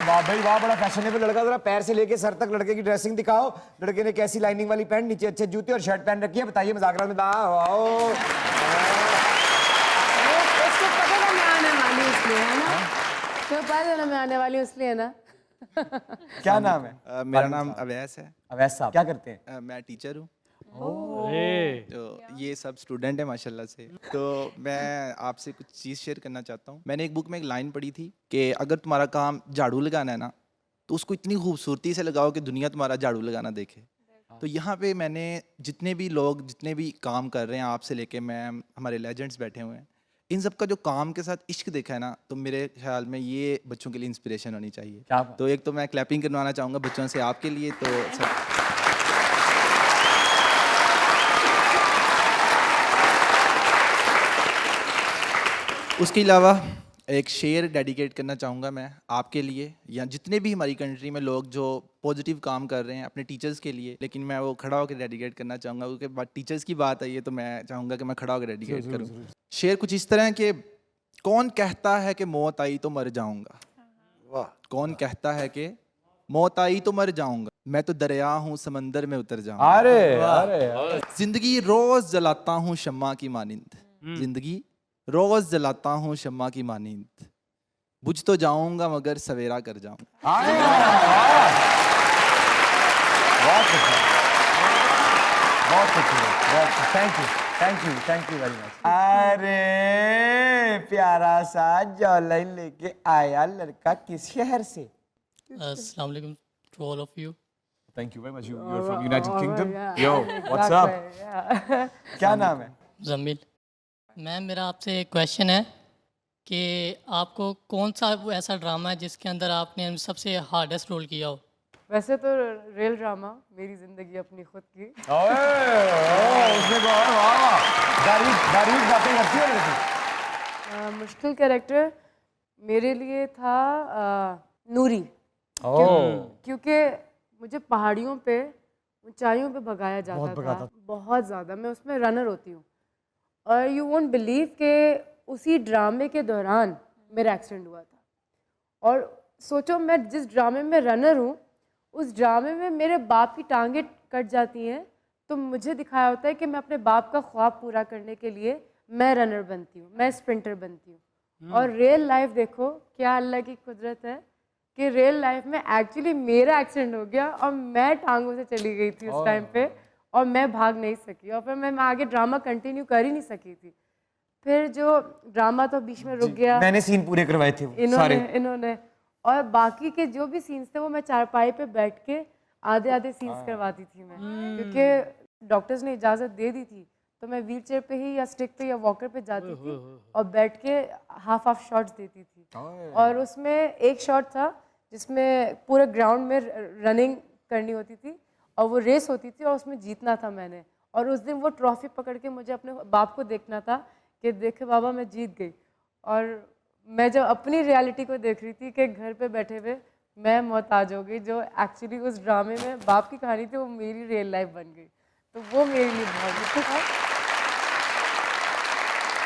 वाह भाई वाह, बड़ा फैशनेबल लड़का। जरा पैर से लेके सर तक लड़के की ड्रेसिंग दिखाओ। लड़के ने कैसी लाइनिंग वाली पैंट, नीचे अच्छे जूते और शर्ट पहन रखी है, बताइए मजाक में। उसको पता था मैं आने वाली इसलिए, है ना? तो पता था मैं आने वाली इसलिए ना। क्या नाम है? मेरा नाम अवैस है। अवैस साहब क्या करते हैं? मैं टीचर हूँ। तो ये सब स्टूडेंट है माशाल्लाह से। तो मैं आपसे कुछ चीज़ शेयर करना चाहता हूँ। मैंने एक बुक में एक लाइन पढ़ी थी कि अगर तुम्हारा काम झाड़ू लगाना है ना, तो उसको इतनी खूबसूरती से लगाओ कि दुनिया तुम्हारा झाड़ू लगाना देखे। तो यहाँ पे मैंने जितने भी लोग जितने भी काम कर रहे हैं, आपसे लेके मैम, हमारे लेजेंड्स बैठे हुए हैं, इन सब का जो काम के साथ इश्क देखा है ना, तो मेरे ख्याल में ये बच्चों के लिए इंस्पिरेशन होनी चाहिए। तो एक तो मैं क्लैपिंग करवाना चाहूँगा बच्चों से आपके लिए। तो सब उसके अलावा एक शेर डेडिकेट करना चाहूँगा मैं आपके लिए, या जितने भी हमारी कंट्री में लोग जो पॉजिटिव काम कर रहे हैं अपने टीचर्स के लिए, लेकिन मैं वो खड़ा होकर डेडिकेट करना चाहूँगा क्योंकि टीचर्स की बात आई है तो मैं चाहूँगा कि मैं खड़ा होकर डेडिकेट करूँ। शेर कुछ इस तरह है कि कौन कहता है कि मौत आई तो मर जाऊँगा, कौन कहता है कि मौत आई तो मर जाऊँगा, मैं तो दरिया हूँ समंदर में उतर जाऊँगा। अरे जिंदगी रोज जलाता हूँ शम्मा की मानिंद, जिंदगी रोज जलाता हूँ शम्मा की मानिंद, बुझ तो जाऊंगा मगर सवेरा कर जाऊंगा। Thank you very much. अरे प्यारा सा जौलन लेके आया लड़का किस शहर से? अस्सलाम वालेकुम to all of you. Thank you very much. You're from United Kingdom. Yo, what's up? क्या नाम है? जमील। मैम मेरा आपसे एक क्वेश्चन है कि आपको कौन सा वो ऐसा ड्रामा है जिसके अंदर आपने सबसे हार्डेस्ट रोल किया हो? वैसे तो रियल ड्रामा मेरी जिंदगी अपनी खुद की। उसमें तो बारीक बातें करती है लड़की। मुश्किल कैरेक्टर मेरे लिए था नूरी, क्योंकि मुझे पहाड़ियों पे ऊंचाइयों पे भगाया जाता था बहुत ज़्यादा। मैं उसमें रनर होती हूँ और यू वोंट बिलीव के उसी ड्रामे के दौरान मेरा एक्सीडेंट हुआ था। और सोचो मैं जिस ड्रामे में रनर हूँ उस ड्रामे में मेरे बाप की टांगें कट जाती हैं, तो मुझे दिखाया होता है कि मैं अपने बाप का ख्वाब पूरा करने के लिए मैं रनर बनती हूँ, मैं स्प्रिंटर बनती हूँ। और रियल लाइफ देखो क्या अल्लाह की कुदरत है कि रियल लाइफ में एक्चुअली मेरा एक्सीडेंट हो गया और मैं टांगों से चली गई थी उस टाइम पे और मैं भाग नहीं सकी और फिर मैं आगे ड्रामा कंटिन्यू कर ही नहीं सकी थी। फिर जो ड्रामा तो बीच में रुक गया। मैंने सीन पूरे करवाए थे इन्होंने और बाकी के जो भी सीन्स थे वो मैं चारपाई पे बैठ के आधे सीन्स करवाती थी मैं, क्योंकि डॉक्टर्स ने इजाज़त दे दी थी। तो मैं व्हील चेयर पे ही या स्टिक पे या वॉकर पे जाती थी और बैठ के हाफ शॉट्स देती थी। और उसमें एक शॉट था जिसमें पूरे ग्राउंड में रनिंग करनी होती थी और वो रेस होती थी और उसमें जीतना था मैंने। और उस दिन वो ट्रॉफी पकड़ के मुझे अपने बाप को देखना था कि देखे बाबा मैं जीत गई। और मैं जब अपनी रियलिटी को देख रही थी कि घर पे बैठे हुए मैं मोहताज हो गई, जो एक्चुअली उस ड्रामे में बाप की कहानी थी वो मेरी रियल लाइफ बन गई। तो वो मेरे लिए बहुत मुश्किल था।